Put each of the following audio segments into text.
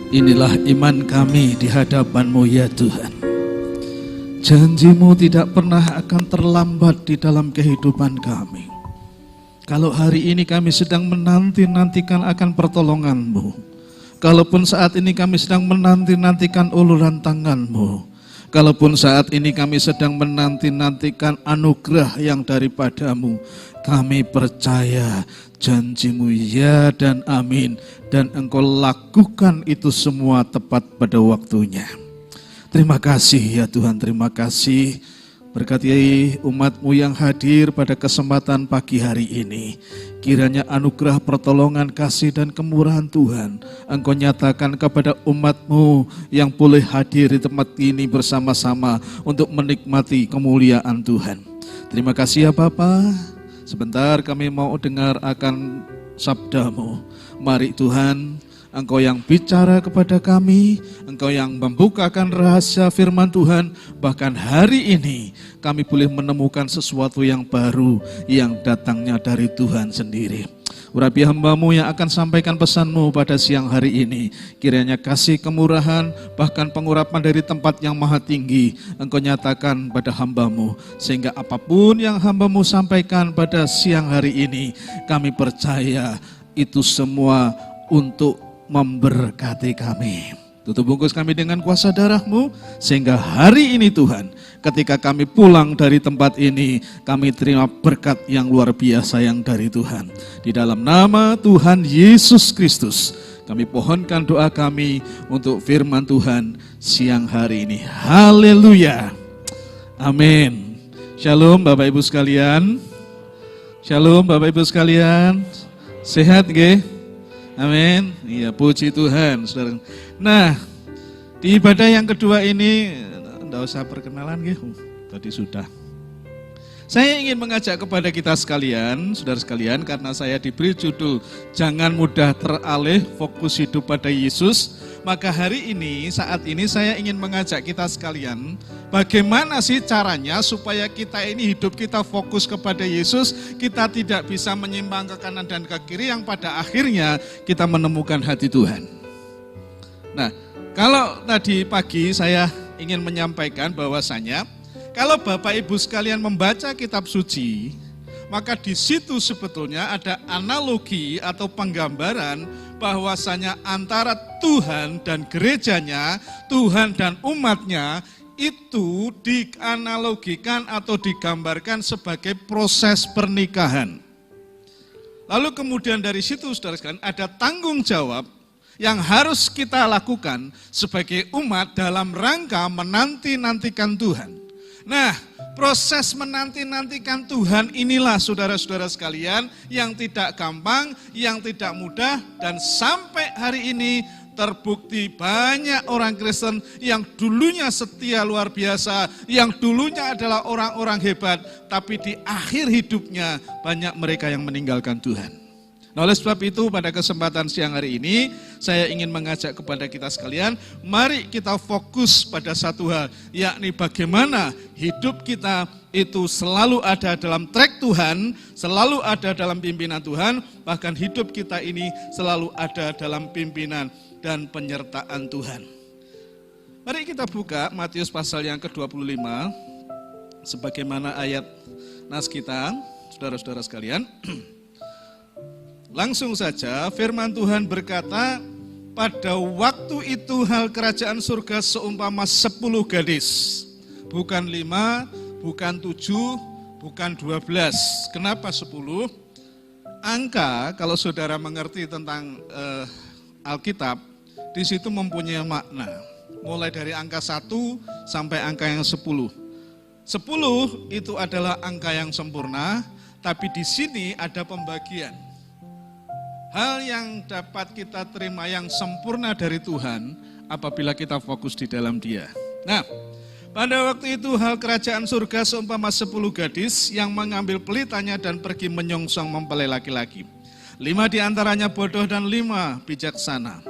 Inilah iman kami di hadapan-Mu ya Tuhan. Janji-Mu tidak pernah akan terlambat di dalam kehidupan kami. Kalau hari ini kami sedang menanti-nantikan akan pertolongan-Mu, kalaupun saat ini kami sedang menanti-nantikan uluran tangan-Mu, kalaupun saat ini kami sedang menanti-nantikan anugerah yang daripada-Mu, kami percaya janji-Mu ya dan amin, dan Engkau lakukan itu semua tepat pada waktunya. Terima kasih ya Tuhan, terima kasih. Berkati umat-Mu yang hadir pada kesempatan pagi hari ini. Kiranya anugerah pertolongan, kasih dan kemurahan Tuhan Engkau nyatakan kepada umat-Mu yang boleh hadir di tempat ini bersama-sama untuk menikmati kemuliaan Tuhan. Terima kasih ya Bapa. Sebentar kami mau dengar akan sabda-Mu. Mari Tuhan, Engkau yang bicara kepada kami, Engkau yang membukakan rahasia firman Tuhan. Bahkan hari ini kami boleh menemukan sesuatu yang baru yang datangnya dari Tuhan sendiri. Urapi hamba-Mu yang akan sampaikan pesan-Mu pada siang hari ini. Kiranya kasih kemurahan, bahkan pengurapan dari tempat yang maha tinggi Engkau nyatakan pada hamba-Mu. Sehingga apapun yang hamba-Mu sampaikan pada siang hari ini, kami percaya itu semua untuk memberkati kami. Tutup bungkus kami dengan kuasa darah-Mu, sehingga hari ini Tuhan, ketika kami pulang dari tempat ini, kami terima berkat yang luar biasa yang dari Tuhan. Di dalam nama Tuhan Yesus Kristus, kami pohonkan doa kami untuk firman Tuhan siang hari ini. Haleluya. Amin. Shalom Bapak Ibu sekalian. Shalom Bapak Ibu sekalian. Sehat nggih? Amin. Iya, puji Tuhan, saudara. Nah, di ibadah yang kedua ini, enggak usah perkenalan ya, tadi sudah. Saya ingin mengajak kepada kita sekalian, saudara sekalian, karena saya diberi judul Jangan Mudah Teralih, Fokus Hidup pada Yesus. Maka hari ini, saat ini saya ingin mengajak kita sekalian, bagaimana sih caranya supaya kita ini hidup kita fokus kepada Yesus, kita tidak bisa menyimpang ke kanan dan ke kiri yang pada akhirnya kita menemukan hati Tuhan. Nah, kalau tadi pagi saya ingin menyampaikan bahwasanya kalau Bapak Ibu sekalian membaca kitab suci, maka di situ sebetulnya ada analogi atau penggambaran bahwasanya antara Tuhan dan gerejanya, Tuhan dan umatnya itu dianalogikan atau digambarkan sebagai proses pernikahan. Lalu kemudian dari situ saudara sekalian ada tanggung jawab yang harus kita lakukan sebagai umat dalam rangka menanti-nantikan Tuhan. Nah, proses menanti-nantikan Tuhan inilah saudara-saudara sekalian yang tidak gampang, yang tidak mudah, dan sampai hari ini terbukti banyak orang Kristen yang dulunya setia luar biasa, yang dulunya adalah orang-orang hebat, tapi di akhir hidupnya banyak mereka yang meninggalkan Tuhan. Nah, oleh sebab itu pada kesempatan siang hari ini saya ingin mengajak kepada kita sekalian, mari kita fokus pada satu hal, yakni bagaimana hidup kita itu selalu ada dalam track Tuhan, selalu ada dalam pimpinan Tuhan, bahkan hidup kita ini selalu ada dalam pimpinan dan penyertaan Tuhan. Mari kita buka Matius pasal yang ke-25, sebagaimana ayat nas kita, saudara-saudara sekalian. Langsung saja firman Tuhan berkata, pada waktu itu hal kerajaan surga seumpama 10 gadis. Bukan 5, bukan 7, bukan 12. Kenapa 10? Angka, kalau saudara mengerti tentang Alkitab, di situ mempunyai makna. Mulai dari angka 1 sampai angka yang 10. 10 itu adalah angka yang sempurna, tapi di sini ada pembagian. Hal yang dapat kita terima yang sempurna dari Tuhan apabila kita fokus di dalam Dia. Nah, pada waktu itu hal kerajaan surga seumpama 10 gadis yang mengambil pelitanya dan pergi menyongsong mempelai laki-laki. 5 diantaranya bodoh dan 5 bijaksana.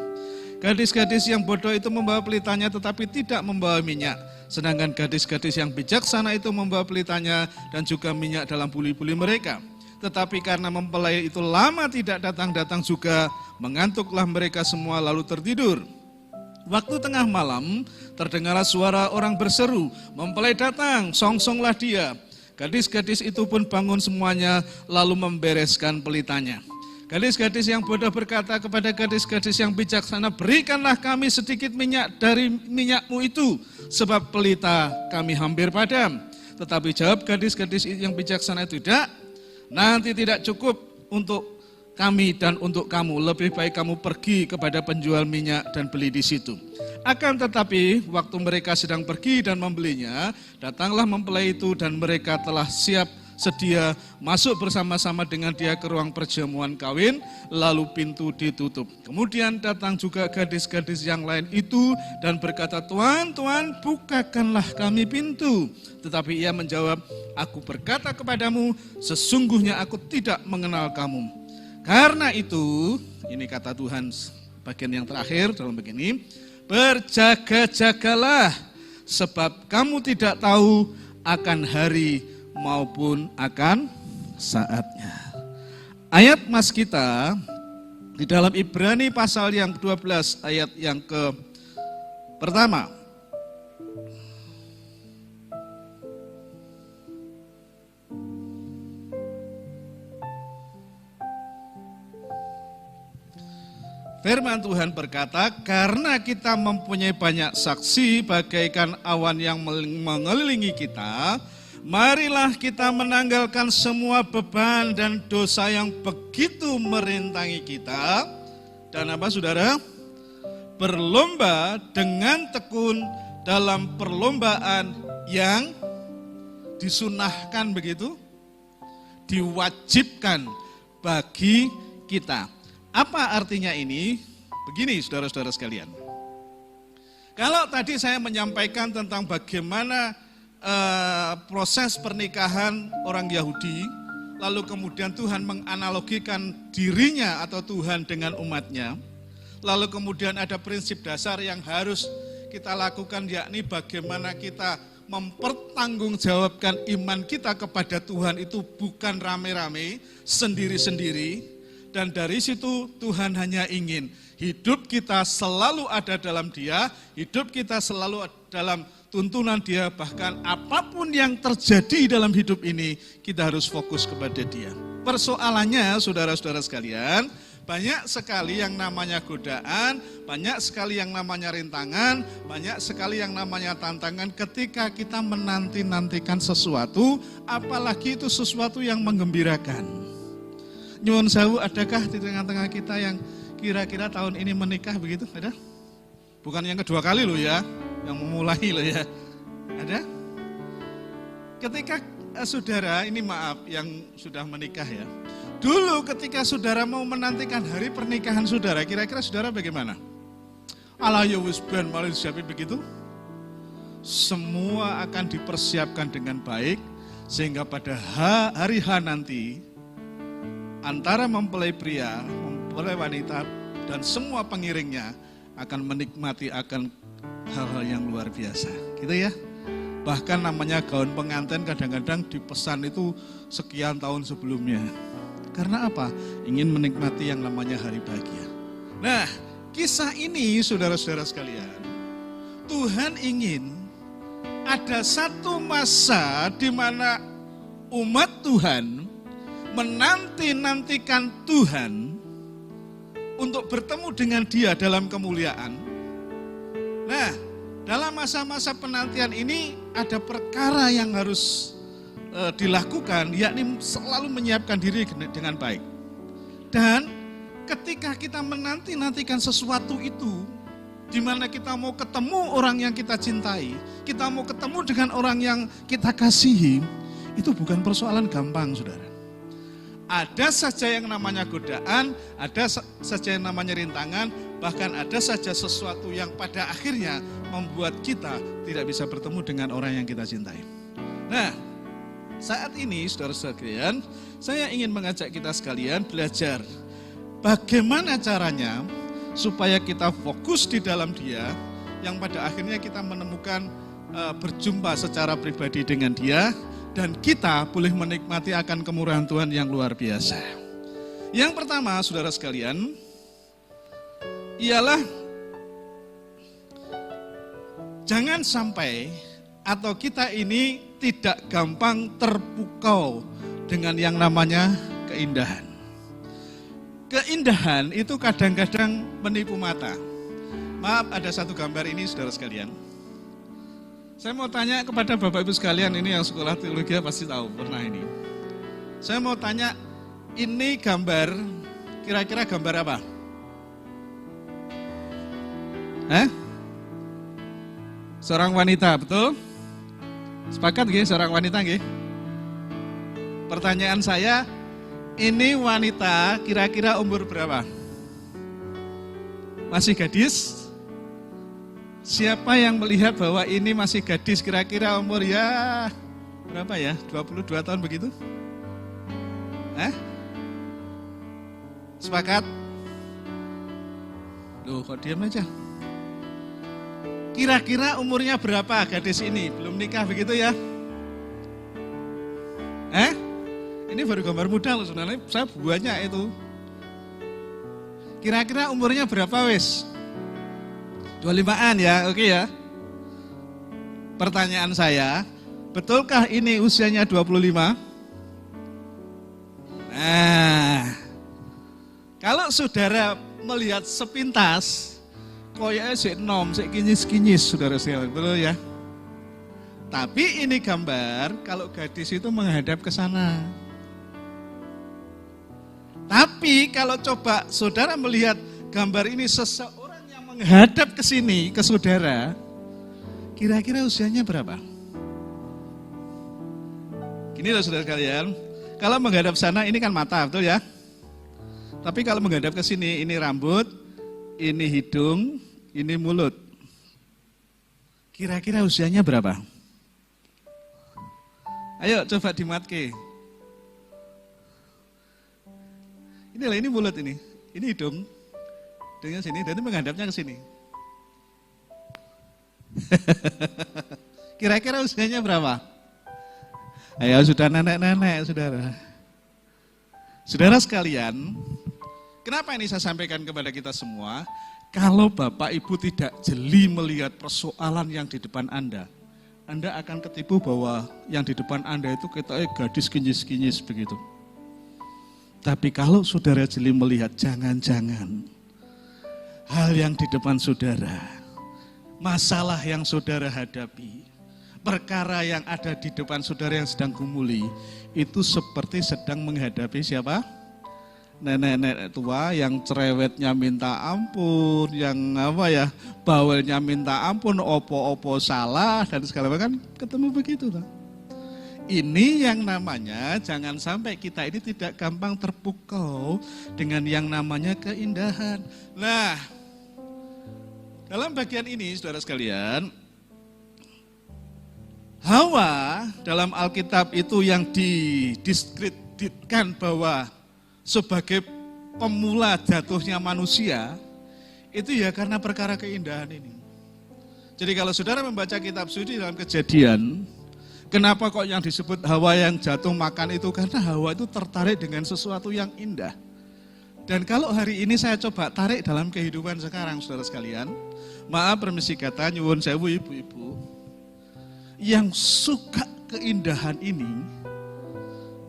Gadis-gadis yang bodoh itu membawa pelitanya tetapi tidak membawa minyak. Sedangkan gadis-gadis yang bijaksana itu membawa pelitanya dan juga minyak dalam buli-buli mereka. Tetapi karena mempelai itu lama tidak datang-datang juga, mengantuklah mereka semua lalu tertidur. Waktu tengah malam, terdengarlah suara orang berseru, mempelai datang, songsonglah dia. Gadis-gadis itu pun bangun semuanya, lalu membereskan pelitanya. Gadis-gadis yang bodoh berkata kepada gadis-gadis yang bijaksana, berikanlah kami sedikit minyak dari minyakmu itu, sebab pelita kami hampir padam. Tetapi jawab gadis-gadis yang bijaksana itu, tidak, nanti tidak cukup untuk kami dan untuk kamu, lebih baik kamu pergi kepada penjual minyak dan beli di situ. Akan tetapi waktu mereka sedang pergi dan membelinya, datanglah mempelai itu dan mereka telah siap sedia masuk bersama-sama dengan dia ke ruang perjamuan kawin, lalu pintu ditutup. Kemudian datang juga gadis-gadis yang lain itu dan berkata, Tuan, Tuan, bukakanlah kami pintu. Tetapi ia menjawab, aku berkata kepadamu, sesungguhnya aku tidak mengenal kamu. Karena itu, ini kata Tuhan bagian yang terakhir dalam begini, berjaga-jagalah sebab kamu tidak tahu akan hari maupun akan saatnya. Ayat mas kita di dalam Ibrani pasal yang 12 ayat yang pertama. Firman Tuhan berkata, karena kita mempunyai banyak saksi bagaikan awan yang mengelilingi kita, marilah kita menanggalkan semua beban dan dosa yang begitu merintangi kita. Dan apa saudara? Berlomba dengan tekun dalam perlombaan yang disunahkan begitu, diwajibkan bagi kita. Apa artinya ini? Begini saudara-saudara sekalian. Kalau tadi saya menyampaikan tentang bagaimana proses pernikahan orang Yahudi, lalu kemudian Tuhan menganalogikan dirinya atau Tuhan dengan umatnya, lalu kemudian ada prinsip dasar yang harus kita lakukan, yakni bagaimana kita mempertanggungjawabkan iman kita kepada Tuhan itu bukan rame-rame, sendiri-sendiri. Dan dari situ Tuhan hanya ingin hidup kita selalu ada dalam Dia, hidup kita selalu dalam tuntunan Dia, bahkan apapun yang terjadi dalam hidup ini, kita harus fokus kepada Dia. Persoalannya, saudara-saudara sekalian, banyak sekali yang namanya godaan, banyak sekali yang namanya rintangan, banyak sekali yang namanya tantangan ketika kita menanti-nantikan sesuatu, apalagi itu sesuatu yang menggembirakan. Nyuwun sewu, adakah di tengah-tengah kita yang kira-kira tahun ini menikah begitu? Ada? Bukan yang kedua kali loh ya, yang memulai loh ya. Ada? Ketika saudara, ini maaf yang sudah menikah ya. Dulu ketika saudara mau menantikan hari pernikahan saudara, kira-kira saudara bagaimana? Ala ya wis ben malih siapin begitu? Semua akan dipersiapkan dengan baik sehingga pada hari H nanti antara mempelai pria, mempelai wanita, dan semua pengiringnya akan menikmati akan hal-hal yang luar biasa. Gitu ya. Bahkan namanya gaun pengantin kadang-kadang dipesan itu sekian tahun sebelumnya. Karena apa? Ingin menikmati yang namanya hari bahagia. Nah, kisah ini saudara-saudara sekalian, Tuhan ingin ada satu masa di mana umat Tuhan menanti-nantikan Tuhan untuk bertemu dengan Dia dalam kemuliaan. Nah, dalam masa-masa penantian ini ada perkara yang harus dilakukan, yakni selalu menyiapkan diri dengan baik. Dan ketika kita menanti-nantikan sesuatu itu, di mana kita mau ketemu orang yang kita cintai, kita mau ketemu dengan orang yang kita kasihi, itu bukan persoalan gampang, saudara. Ada saja yang namanya godaan, ada saja yang namanya rintangan, bahkan ada saja sesuatu yang pada akhirnya membuat kita tidak bisa bertemu dengan orang yang kita cintai. Nah, saat ini saudara-saudara sekalian, saya ingin mengajak kita sekalian belajar bagaimana caranya supaya kita fokus di dalam Dia, yang pada akhirnya kita menemukan berjumpa secara pribadi dengan Dia, dan kita boleh menikmati akan kemurahan Tuhan yang luar biasa. Yang pertama, saudara sekalian, ialah Jangan sampai atau kita ini tidak gampang terpukau dengan yang namanya keindahan. Keindahan itu kadang-kadang menipu mata. Maaf, ada satu gambar ini saudara sekalian. Saya mau tanya kepada Bapak Ibu sekalian, ini yang sekolah teologi pasti tahu, pernah ini. Saya mau tanya, ini gambar, kira-kira gambar apa? Seorang wanita, betul? Sepakat nggih, seorang wanita nggih? Pertanyaan saya, ini wanita kira-kira umur berapa? Masih gadis? Siapa yang melihat bahwa ini masih gadis kira-kira umur ya berapa ya? 22 tahun begitu? Sepakat? Loh, kok diam aja? Kira-kira umurnya berapa gadis ini? Belum nikah begitu ya? Ini baru gambar muda loh sebenarnya, saya buatnya itu. Kira-kira umurnya berapa wis? 25-an ya, oke ya. Pertanyaan saya, betulkah ini usianya 25? Nah, kalau saudara melihat sepintas, koyaknya sik enom, sik kinyis-kinyis saudara-saudara, betul ya? Tapi ini gambar, kalau gadis itu menghadap ke sana. Tapi kalau coba saudara melihat gambar ini seseorang yang menghadap ke sini, ke saudara, kira-kira usianya berapa? Gini loh saudara kalian, kalau menghadap sana ini kan mata, betul ya? Tapi kalau menghadap ke sini, ini rambut, ini hidung, ini mulut. Kira-kira usianya berapa? Ayo coba dimatke. Inilah, ini mulut ini hidung. Hidungnya sini, dan ini menghadapnya ke sini. Kira-kira usianya berapa? Ayo sudah nenek-nenek, saudara. Saudara sekalian, kenapa ini saya sampaikan kepada kita semua? Kalau Bapak Ibu tidak jeli melihat persoalan yang di depan Anda akan ketipu bahwa yang di depan Anda itu kita gadis kinyis-kinyis begitu. Tapi kalau saudara jeli melihat, jangan-jangan hal yang di depan saudara, masalah yang saudara hadapi, perkara yang ada di depan saudara yang sedang gumuli, itu seperti sedang menghadapi siapa? Nenek-nenek tua yang cerewetnya minta ampun, yang bawelnya minta ampun, opo-opo salah, dan segala macam, kan ketemu begitu lah. Ini yang namanya jangan sampai kita ini tidak gampang terpukau dengan yang namanya keindahan. Nah, dalam bagian ini saudara sekalian, Hawa dalam Alkitab itu yang didiskreditkan bahwa sebagai pemula jatuhnya manusia, itu ya karena perkara keindahan ini. Jadi kalau saudara membaca kitab suci dalam Kejadian, kenapa kok yang disebut Hawa yang jatuh makan itu? Karena Hawa itu tertarik dengan sesuatu yang indah. Dan kalau hari ini saya coba tarik dalam kehidupan sekarang, saudara sekalian, maaf permisi kata, nyuwun sewu ibu-ibu, yang suka keindahan ini,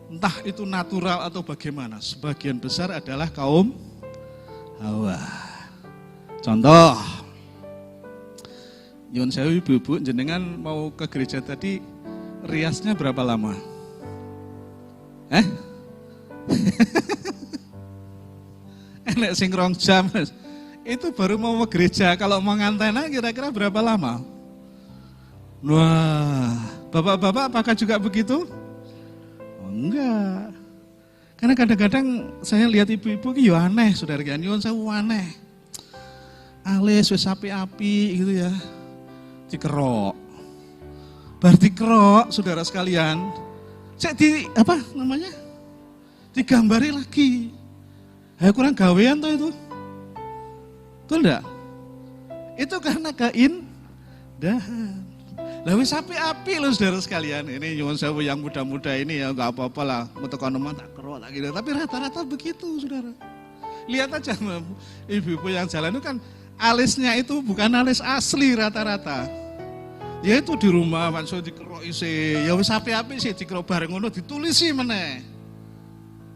entah itu natural atau bagaimana, sebagian besar adalah kaum Hawa. Contoh, nyuwun sewu ibu-ibu, jenengan mau ke gereja tadi, riasnya berapa lama? Enek sing 2 jam. Itu baru mau ke gereja. Kalau mau ngantena kira-kira berapa lama? Wah, bapak-bapak apakah juga begitu? Oh, enggak. Karena kadang-kadang saya lihat ibu-ibu ki yo aneh, saudara nyuwun sewu aneh. Alis wis api-api gitu ya. Dikerok. Berarti kerok, saudara sekalian, saya digambari lagi. Kurang gawean tuh itu. Betul enggak? Itu karena keindahan. Lah wis api-api loh saudara sekalian. Ini nyuwun sewu yang muda-muda ini ya enggak apa-apa lah, metekan omah tak kerok tak gitu. Tapi rata-rata begitu, saudara. Lihat aja ibu-ibu yang jalan itu kan alisnya itu bukan alis asli rata-rata. Ya itu di rumah maksud dikerok isi, ya wis api-api sih dikerok bareng ngono ditulisi meneh.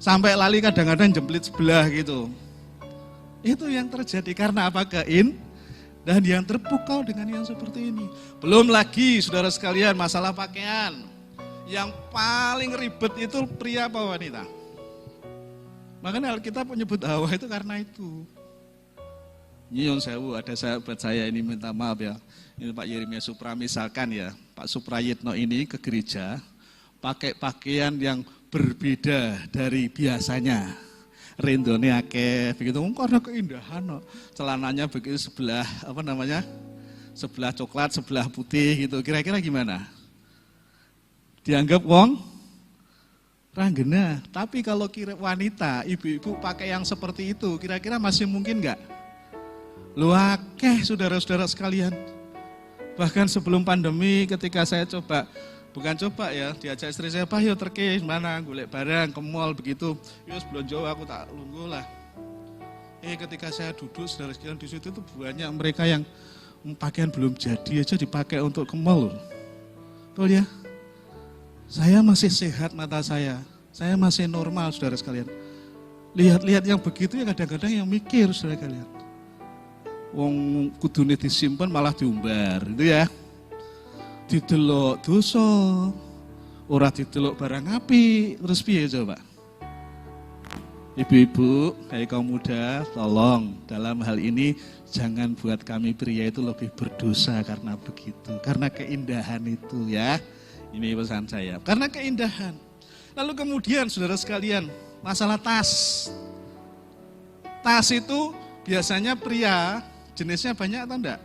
Sampai lali kadang-kadang jemplit sebelah gitu. Itu yang terjadi karena apa? Dan yang terpukau dengan yang seperti ini. Belum lagi saudara sekalian masalah pakaian. Yang paling ribet itu pria apa wanita? Makanya Alkitab menyebut Hawa itu karena itu. Nyiun sewu, ada sahabat saya ini minta maaf ya. Ini Pak Yeremia Supra misalkan ya, Pak Suprayitno ini ke gereja pakai pakaian yang berbeda dari biasanya. Rindone akeh begitu karena keindahan no. Celananya begitu sebelah sebelah coklat, sebelah putih gitu. Kira-kira gimana? Dianggap wong ranggena. Tapi kalau kira wanita, ibu-ibu pakai yang seperti itu, kira-kira masih mungkin enggak? Lu akeh saudara-saudara sekalian. Bahkan sebelum pandemi ketika saya diajak istri saya, "Pak, yo terkes mana golek barang ke mall begitu." Yo sebelum jauh aku tak lungguh lah. Ketika saya duduk saudara sekalian di situ tuh banyak mereka yang pakaian belum jadi aja dipakai untuk ke mall. Betul ya? Saya masih sehat mata saya masih normal saudara sekalian. Lihat-lihat yang begitu ya kadang-kadang yang mikir saudara sekalian. Wong kudune disimpan malah diumbar, itu ya. Didelok dosa, ora didelok barang api, terus piye coba? Ibu-ibu, kayak kaum muda, tolong dalam hal ini jangan buat kami pria itu lebih berdosa karena begitu, karena keindahan itu ya. Ini pesan saya, karena keindahan. Lalu kemudian saudara sekalian, masalah tas. Tas itu biasanya pria jenisnya banyak atau enggak?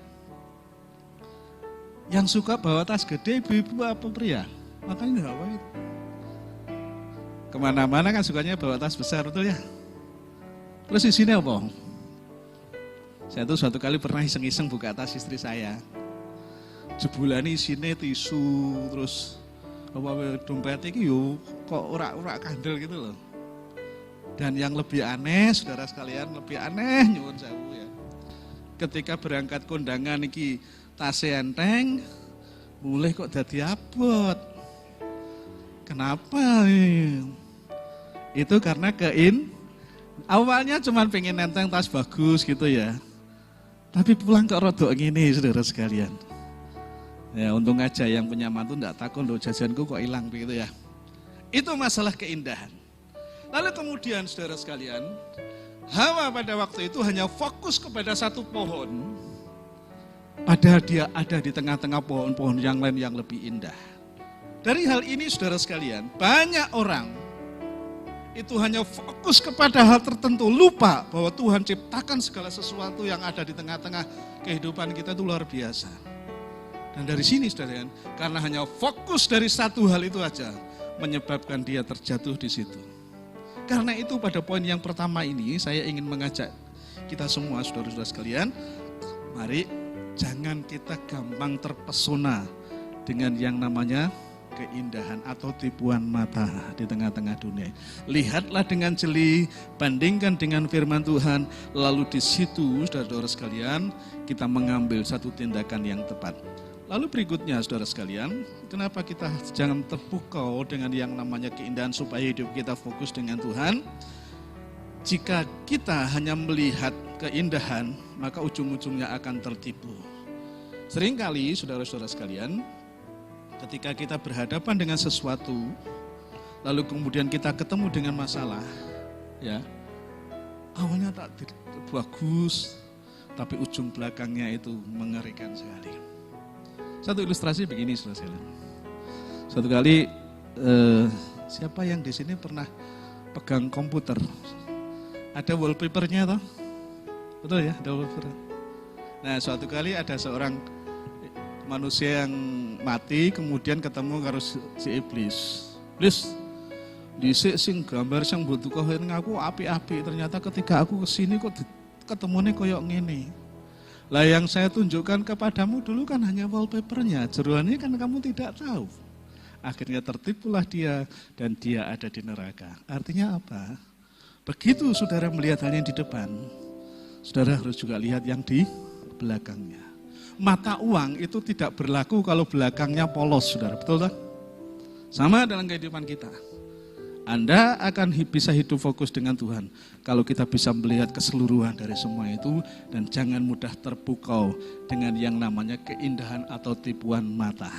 Yang suka bawa tas gede ibu-ibu apa pria? Makanya apa itu? Kemana-mana kan sukanya bawa tas besar, betul ya? Terus isinya apa? Saya tuh suatu kali pernah iseng-iseng buka tas istri saya. Sebulan isinya tisu, terus dompet iki yo kok ora kandel gitu loh. Dan yang lebih aneh, saudara sekalian, lebih aneh nyuwun sewu ya. Ketika berangkat kondangan iki tase enteng, mulai kok dadi abot. Kenapa? Itu karena awalnya cuma pengen nenteng tas bagus gitu ya. Tapi pulang kok rodok gini saudara sekalian. Ya untung aja yang punya mantu enggak takut loh jajanku kok hilang begitu ya. Itu masalah keindahan. Lalu kemudian saudara sekalian, Hawa pada waktu itu hanya fokus kepada satu pohon. Padahal dia ada di tengah-tengah pohon-pohon yang lain yang lebih indah. Dari hal ini saudara sekalian, banyak orang itu hanya fokus kepada hal tertentu, lupa bahwa Tuhan ciptakan segala sesuatu yang ada di tengah-tengah kehidupan kita itu luar biasa. Dan dari sini saudara, karena hanya fokus dari satu hal itu aja, menyebabkan dia terjatuh di situ. Karena itu pada poin yang pertama ini saya ingin mengajak kita semua saudara-saudara sekalian, mari jangan kita gampang terpesona dengan yang namanya keindahan atau tipuan mata di tengah-tengah dunia. Lihatlah dengan jeli, bandingkan dengan firman Tuhan, lalu di situ saudara-saudara sekalian kita mengambil satu tindakan yang tepat. Lalu berikutnya saudara sekalian, kenapa kita jangan terpukau dengan yang namanya keindahan supaya hidup kita fokus dengan Tuhan? Jika kita hanya melihat keindahan, maka ujung-ujungnya akan tertipu. Seringkali saudara-saudara sekalian, ketika kita berhadapan dengan sesuatu, lalu kemudian kita ketemu dengan masalah, ya, awalnya tak bagus, tapi ujung belakangnya itu mengerikan sekali. Satu ilustrasi begini, saudara. Suatu kali, siapa yang di sini pernah pegang komputer? Ada wallpapernya toh? Betul ya, ada wallpaper. Nah, suatu kali ada seorang manusia yang mati, kemudian ketemu karo si iblis. Iblis, dhisik sing gambar sing mbok tukoh ngaku apik-apik, ternyata ketika aku kesini kok ketemune koyo ngene. Lah yang saya tunjukkan kepadamu dulu kan hanya wallpapernya, jeroannya kan kamu tidak tahu. Akhirnya tertipulah dia dan dia ada di neraka. Artinya apa? Begitu saudara melihat hal yang di depan, saudara harus juga lihat yang di belakangnya. mata uang itu tidak berlaku kalau belakangnya polos, saudara. Betul tak? Sama dalam kehidupan kita. Anda akan bisa hidup fokus dengan Tuhan kalau kita bisa melihat keseluruhan dari semua itu dan jangan mudah terpukau dengan yang namanya keindahan atau tipuan mata.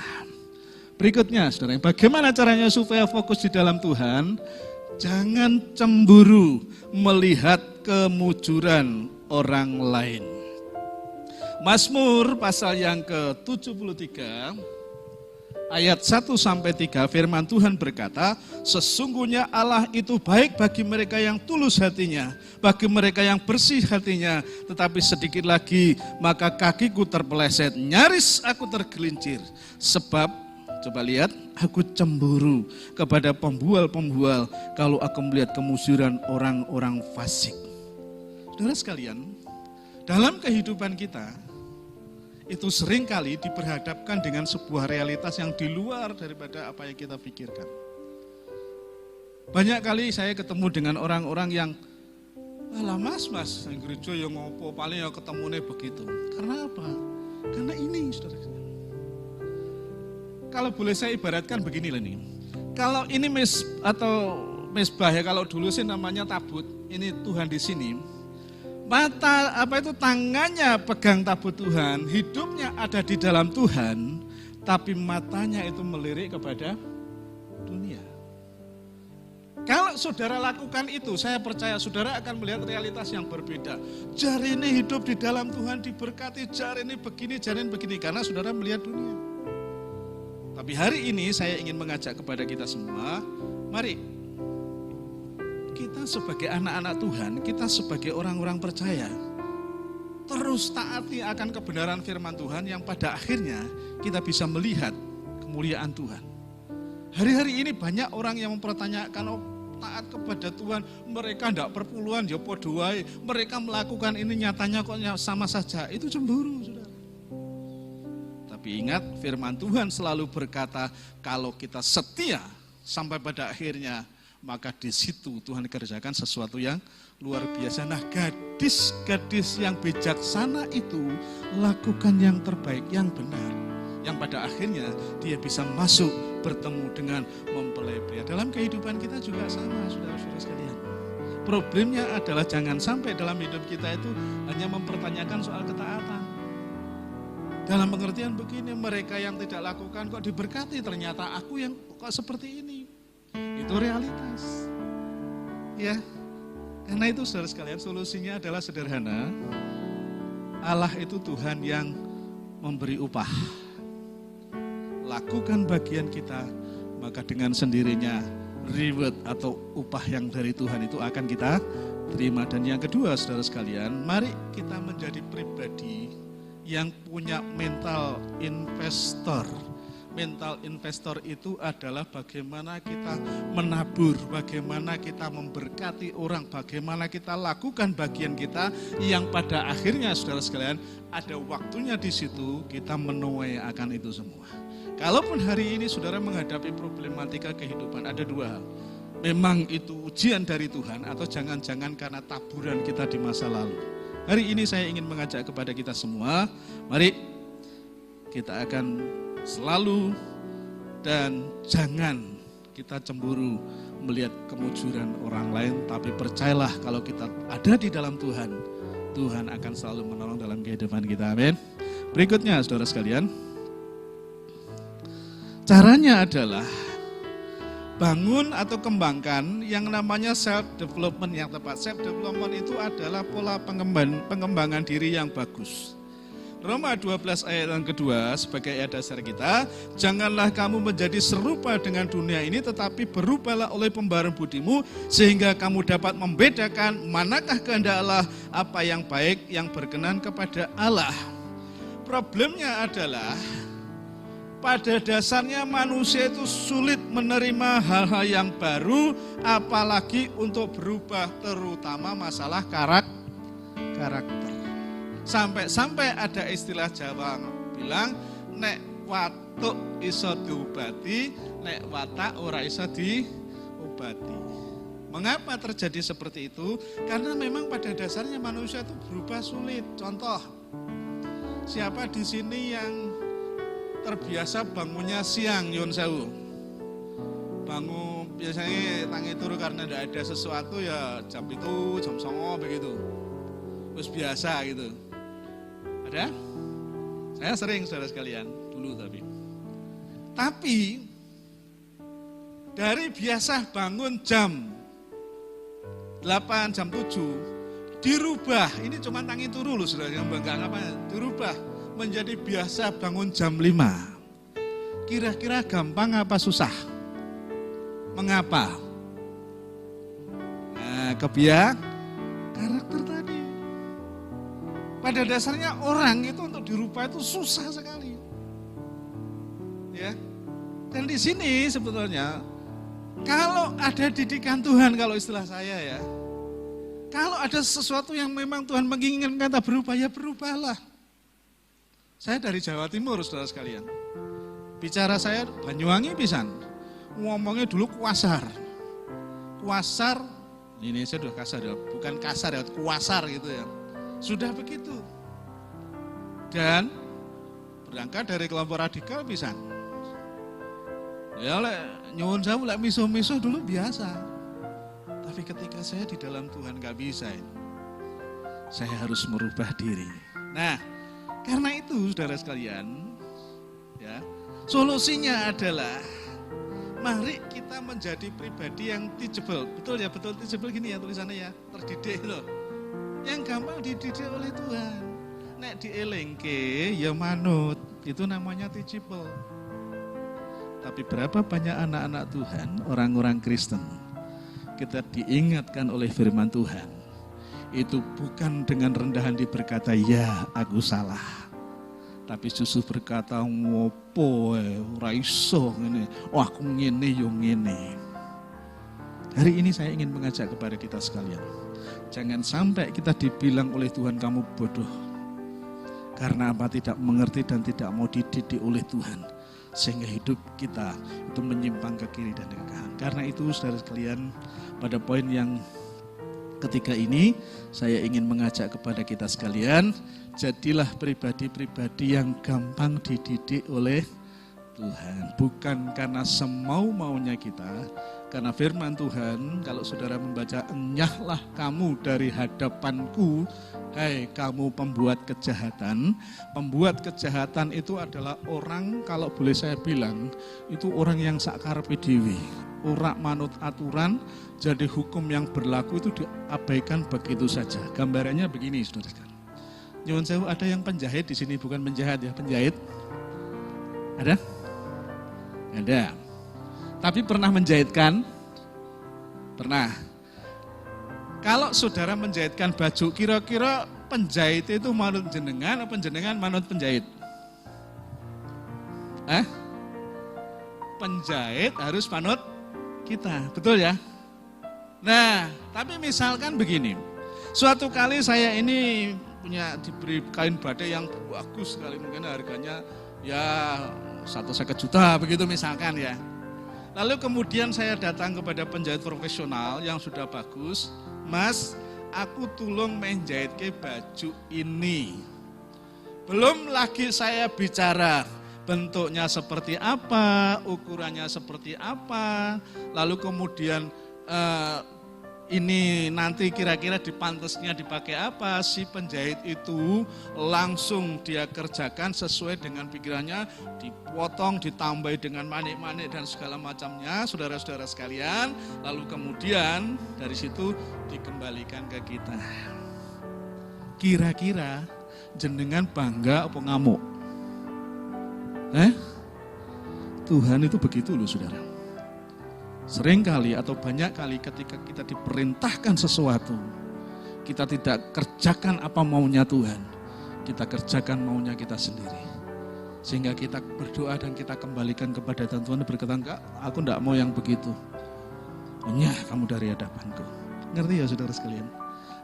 Berikutnya, saudara, bagaimana caranya supaya fokus di dalam Tuhan? Jangan cemburu melihat kemujuran orang lain. Mazmur pasal yang ke-73 ayat 1-3 firman Tuhan berkata, sesungguhnya Allah itu baik bagi mereka yang tulus hatinya, bagi mereka yang bersih hatinya, tetapi sedikit lagi maka kakiku terpeleset, nyaris aku tergelincir. Sebab, coba lihat, aku cemburu kepada pembual-pembual kalau aku melihat kemusyuran orang-orang fasik. Saudara sekalian, dalam kehidupan kita, itu seringkali diperhadapkan dengan sebuah realitas yang di luar daripada apa yang kita pikirkan. Banyak kali saya ketemu dengan orang-orang yang, alah mas, yang gereja yang ngopo, paling ya ketemunya begitu. Karena apa? Karena ini, saudara. Kalau boleh saya ibaratkan begini lah nih. Kalau ini mesbah ya, kalau dulu sih namanya tabut, ini Tuhan di sini. Tangannya pegang tabut Tuhan, hidupnya ada di dalam Tuhan, tapi matanya itu melirik kepada dunia. Kalau saudara lakukan itu, saya percaya saudara akan melihat realitas yang berbeda. Jari ini hidup di dalam Tuhan diberkati, jari ini begini, karena saudara melihat dunia. Tapi hari ini saya ingin mengajak kepada kita semua, mari kita sebagai anak-anak Tuhan, kita sebagai orang-orang percaya, terus taati akan kebenaran firman Tuhan yang pada akhirnya kita bisa melihat kemuliaan Tuhan. Hari-hari ini banyak orang yang mempertanyakan, taat kepada Tuhan, mereka tidak perpuluhan, ya podo wae, mereka melakukan ini nyatanya kok sama saja, itu cemburu, saudara. Tapi ingat, firman Tuhan selalu berkata, kalau kita setia sampai pada akhirnya, maka di situ Tuhan kerjakan sesuatu yang luar biasa. Nah, gadis-gadis yang bijaksana itu lakukan yang terbaik, yang benar, yang pada akhirnya dia bisa masuk bertemu dengan mempelai pria. Dalam kehidupan kita juga sama, saudara-saudara sekalian. Problemnya adalah jangan sampai dalam hidup kita itu hanya mempertanyakan soal ketaatan. Dalam pengertian begini, mereka yang tidak lakukan kok diberkati, ternyata aku yang kok seperti ini. Itu realitas. Ya. Karena itu saudara sekalian, solusinya adalah sederhana. Allah itu Tuhan yang memberi upah. Lakukan bagian kita, maka dengan sendirinya reward atau upah yang dari Tuhan itu akan kita terima. Dan yang kedua, saudara sekalian, mari kita menjadi pribadi yang punya mental investor. Mental investor itu adalah bagaimana kita menabur, bagaimana kita memberkati orang, bagaimana kita lakukan bagian kita yang pada akhirnya saudara sekalian ada waktunya di situ kita menuai akan itu semua. Kalaupun hari ini saudara menghadapi problematika kehidupan, ada dua hal. Memang itu ujian dari Tuhan atau jangan-jangan karena taburan kita di masa lalu. Hari ini saya ingin mengajak kepada kita semua, mari kita akan selalu dan jangan kita cemburu melihat kemujuran orang lain, tapi percayalah kalau kita ada di dalam Tuhan, Tuhan akan selalu menolong dalam kehidupan kita. Amin. Berikutnya saudara sekalian, caranya adalah bangun atau kembangkan yang namanya self development yang tepat. Self development itu adalah pola pengembangan diri yang bagus. Roma 12 ayat yang kedua sebagai ayat dasar kita, janganlah kamu menjadi serupa dengan dunia ini, tetapi berubahlah oleh pembaharuan budimu, sehingga kamu dapat membedakan manakah kehendak Allah, apa yang baik, yang berkenan kepada Allah. Problemnya adalah, pada dasarnya manusia itu sulit menerima hal-hal yang baru, apalagi untuk berubah, terutama masalah karakter. Sampai ada istilah Jawa bilang, nek watuk iso diobati, nek watak ora iso diobati. Mengapa terjadi seperti itu? Karena memang pada dasarnya manusia itu berubah sulit. Contoh, siapa di sini yang terbiasa bangunnya siang, nyuwun sewu? Bangun biasanya tangi turu karena tidak ada sesuatu ya jam itu, jam 09.00 begitu. Terus biasa gitu. Ada? Saya sering saudara sekalian, dulu Tapi dari biasa bangun jam 8, jam 7 dirubah, ini cuma tangi turu loh saudara, yang bangga apa? Dirubah menjadi biasa bangun jam 5. Kira-kira gampang apa susah? Mengapa? Nah, karakter tadi. Pada dasarnya orang itu untuk dirubah itu susah sekali. Ya. Dan di sini sebetulnya kalau ada didikan Tuhan, kalau istilah saya ya, kalau ada sesuatu yang memang Tuhan menginginkan kita berubah, ya berubahlah. Saya dari Jawa Timur, saudara sekalian. Bicara saya Banyuwangi pisan. Ngomongnya dulu kuasar, ini saya udah kasar ya, bukan kasar ya, kuasar gitu ya. Sudah begitu. Dan berangkat dari kelompok radikal pisan. Ya nyuwun sewu lek misuh-misuh dulu biasa. Tapi ketika saya di dalam Tuhan gak bisa ini. Saya harus merubah diri. Nah, karena itu saudara sekalian, ya, solusinya adalah mari kita menjadi pribadi yang teachable. Betul ya, betul teachable gini ya tulisannya ya, terdidik loh. Yang gampang dididik oleh Tuhan. Nek dielengke ya manut, itu namanya teachable. Tapi berapa banyak anak-anak Tuhan, orang-orang Kristen, kita diingatkan oleh firman Tuhan. Itu bukan dengan rendah hati berkata, ya aku salah. Tapi justru berkata, ngopo ora iso ngene. Oh aku ngene yo ngene. Hari ini saya ingin mengajak kepada kita sekalian. Jangan sampai kita dibilang oleh Tuhan kamu bodoh. Karena apa? Tidak mengerti dan tidak mau dididik oleh Tuhan. Sehingga hidup kita itu menyimpang ke kiri dan ke kanan. Karena itu saudara sekalian, pada poin yang ketiga ini saya ingin mengajak kepada kita sekalian, jadilah pribadi-pribadi yang gampang dididik oleh Tuhan. Bukan karena semau-maunya kita, karena firman Tuhan, kalau saudara membaca, enyahlah kamu dari hadapanku, hai kamu pembuat kejahatan. Pembuat kejahatan itu adalah orang, kalau boleh saya bilang, itu orang yang sakarepe dhewe. Ora manut aturan, jadi hukum yang berlaku itu diabaikan begitu saja. Gambarannya begini, saudara. Nyuwun sewu, ada yang penjahit di sini, bukan penjahat ya, penjahit. Ada? Ada. Tapi pernah menjahitkan? Pernah. Kalau saudara menjahitkan baju, kira-kira penjahit itu manut jenengan atau jenengan manut penjahit? Penjahit harus manut kita, betul ya? Nah, tapi misalkan begini, suatu kali saya ini diberi kain badai yang bagus sekali, mungkin harganya ya 150 juta begitu misalkan ya. Lalu kemudian saya datang kepada penjahit profesional yang sudah bagus, Mas, aku tolong menjahit ke baju ini. Belum lagi saya bicara bentuknya seperti apa, ukurannya seperti apa, lalu kemudian ini nanti kira-kira dipantesnya dipakai apa. Si penjahit itu langsung dia kerjakan sesuai dengan pikirannya, dipotong, ditambah dengan manik-manik dan segala macamnya, saudara-saudara sekalian. Lalu kemudian dari situ dikembalikan ke kita. Kira-kira jenengan bangga apa ngamuk? Tuhan itu begitu loh saudara. Sering kali atau banyak kali ketika kita diperintahkan sesuatu, kita tidak kerjakan apa maunya Tuhan, kita kerjakan maunya kita sendiri. Sehingga kita berdoa dan kita kembalikan kepada Tuhan, berkata, enggak, aku enggak mau yang begitu. Enyah kamu dari hadapanku. Ngerti ya saudara sekalian?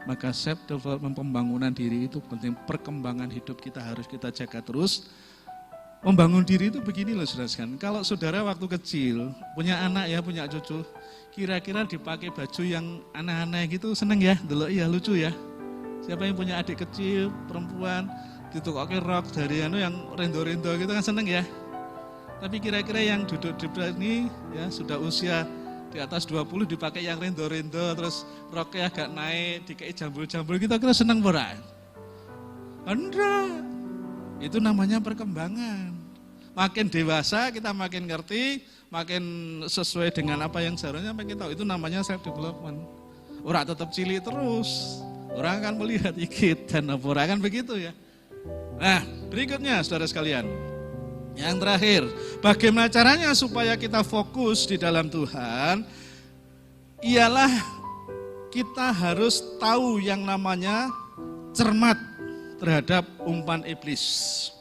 Maka self development, pembangunan diri itu penting, perkembangan hidup kita harus kita jaga terus. Membangun diri itu begini loh saudara sekalian. Kalau saudara waktu kecil punya anak ya, punya cucu, kira-kira dipakai baju yang aneh-aneh gitu seneng ya, delok ya, lucu ya. Siapa yang punya adik kecil, perempuan, ditukokke rok dari yang rendo-rendo gitu kan seneng ya. Tapi kira-kira yang duduk di ini ya sudah usia di atas 20 dipakai yang rendo-rendo terus roknya agak naik, dikei jambul-jambul, kita kira seneng ora? Enggak. Itu namanya perkembangan. Makin dewasa kita makin ngerti, makin sesuai dengan apa yang seharusnya makin tahu. Itu namanya self development. Orang tetap cilik terus. Orang akan melihat ikit dan orang kan begitu ya. Nah, berikutnya saudara sekalian. Yang terakhir, bagaimana caranya supaya kita fokus di dalam Tuhan? Ialah kita harus tahu yang namanya cermat terhadap umpan iblis.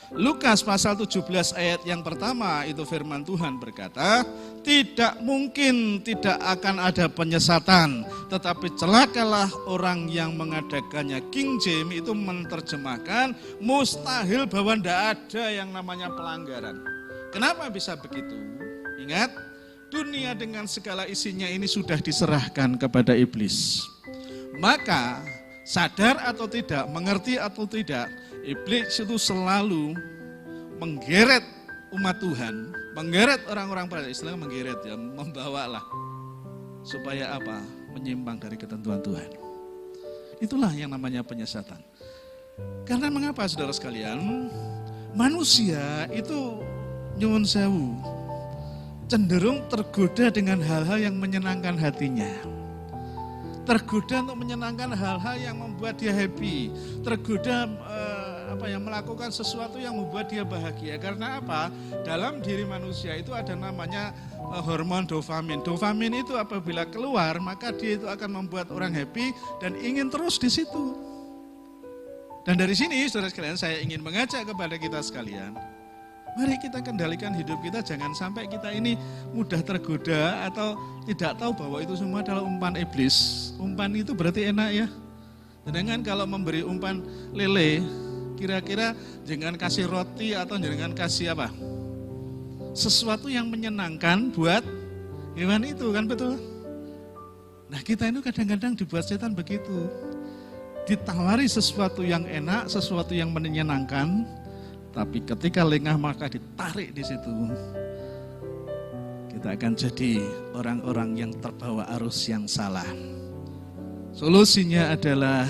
Lukas pasal 17 ayat yang pertama itu firman Tuhan berkata, tidak mungkin tidak akan ada penyesatan, tetapi celakalah orang yang mengadakannya. King James itu menerjemahkan mustahil bahwa tidak ada yang namanya pelanggaran. Kenapa bisa begitu? Ingat, dunia dengan segala isinya ini sudah diserahkan kepada iblis. Maka sadar atau tidak, mengerti atau tidak, iblis itu selalu menggeret umat Tuhan, menggeret orang-orang pada istilahnya menggeret ya, membawalah supaya apa? Menyimpang dari ketentuan Tuhan. Itulah yang namanya penyesatan. Karena mengapa saudara sekalian? Manusia itu nyuwun sewu cenderung tergoda dengan hal-hal yang menyenangkan hatinya. Tergoda untuk menyenangkan hal-hal yang membuat dia happy, tergoda melakukan sesuatu yang membuat dia bahagia. Karena apa? Dalam diri manusia itu ada namanya hormon dopamin. Dopamin itu apabila keluar, maka dia itu akan membuat orang happy dan ingin terus di situ. Dan dari sini, saudara sekalian, saya ingin mengajak kepada kita sekalian, mari kita kendalikan hidup kita, jangan sampai kita ini mudah tergoda atau tidak tahu bahwa itu semua adalah umpan iblis. Umpan itu berarti enak ya. Sedangkan kalau memberi umpan lele, kira-kira jangan kasih roti atau jangan kasih apa? Sesuatu yang menyenangkan buat hewan itu, kan betul? Nah kita itu kadang-kadang dibuat setan begitu. Ditawari sesuatu yang enak, sesuatu yang menyenangkan, tapi ketika lengah maka ditarik di situ. Kita akan jadi orang-orang yang terbawa arus yang salah. Solusinya adalah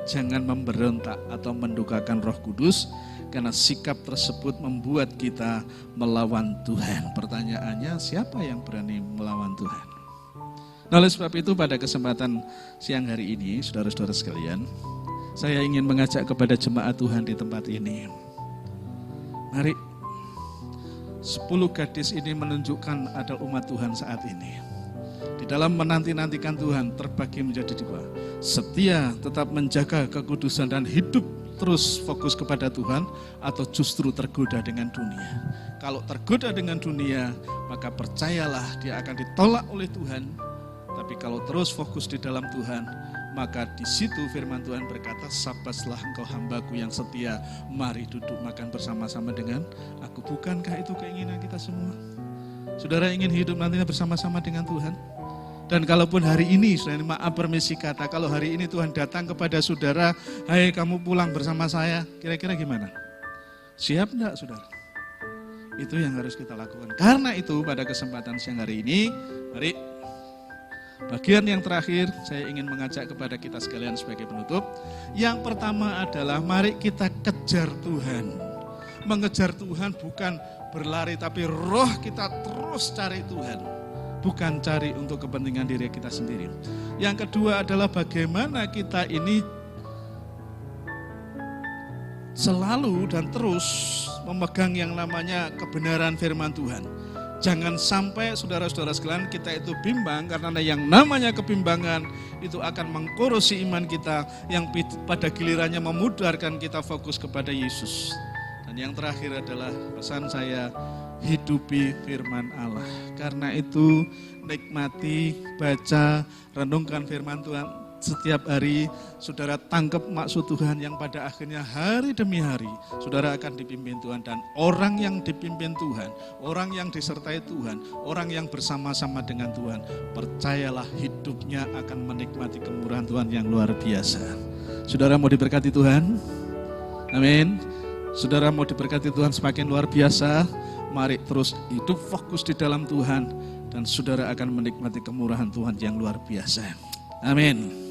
jangan memberontak atau mendukakan Roh Kudus, karena sikap tersebut membuat kita melawan Tuhan. Pertanyaannya, siapa yang berani melawan Tuhan? Nah, oleh sebab itu pada kesempatan siang hari ini, saudara-saudara sekalian, saya ingin mengajak kepada jemaat Tuhan di tempat ini. Mari, 10 gadis ini menunjukkan ada umat Tuhan saat ini. Di dalam menanti-nantikan Tuhan terbagi menjadi 2. Setia tetap menjaga kekudusan dan hidup terus fokus kepada Tuhan, atau justru tergoda dengan dunia. Kalau tergoda dengan dunia, maka percayalah dia akan ditolak oleh Tuhan. Tapi kalau terus fokus di dalam Tuhan, maka di situ firman Tuhan berkata, sabaslah engkau hambaku yang setia, mari duduk makan bersama-sama dengan aku. Bukankah itu keinginan kita semua? Saudara ingin hidup nantinya bersama-sama dengan Tuhan? Dan kalaupun hari ini, saudara, maaf permisi kata, kalau hari ini Tuhan datang kepada saudara, hai kamu pulang bersama saya, kira-kira gimana? Siap enggak saudara? Itu yang harus kita lakukan. Karena itu pada kesempatan siang hari ini, mari bagian yang terakhir saya ingin mengajak kepada kita sekalian sebagai penutup. Yang pertama adalah mari kita kejar Tuhan. Mengejar Tuhan bukan berlari, tapi roh kita terus cari Tuhan. Bukan cari untuk kepentingan diri kita sendiri. Yang kedua adalah bagaimana kita ini selalu dan terus memegang yang namanya kebenaran firman Tuhan. Jangan sampai saudara-saudara sekalian kita itu bimbang, karena yang namanya kebimbangan itu akan mengkorosi iman kita, yang pada gilirannya memudarkan kita fokus kepada Yesus. Dan yang terakhir adalah pesan saya, hidupi firman Allah. Karena itu nikmati, baca, renungkan firman Tuhan setiap hari. Saudara tangkap maksud Tuhan yang pada akhirnya hari demi hari saudara akan dipimpin Tuhan. Dan orang yang dipimpin Tuhan, orang yang disertai Tuhan, orang yang bersama-sama dengan Tuhan, percayalah hidupnya akan menikmati kemurahan Tuhan yang luar biasa. Saudara mau diberkati Tuhan? Amin. Saudara mau diberkati Tuhan semakin luar biasa, mari terus hidup fokus di dalam Tuhan dan saudara akan menikmati kemurahan Tuhan yang luar biasa. Amin.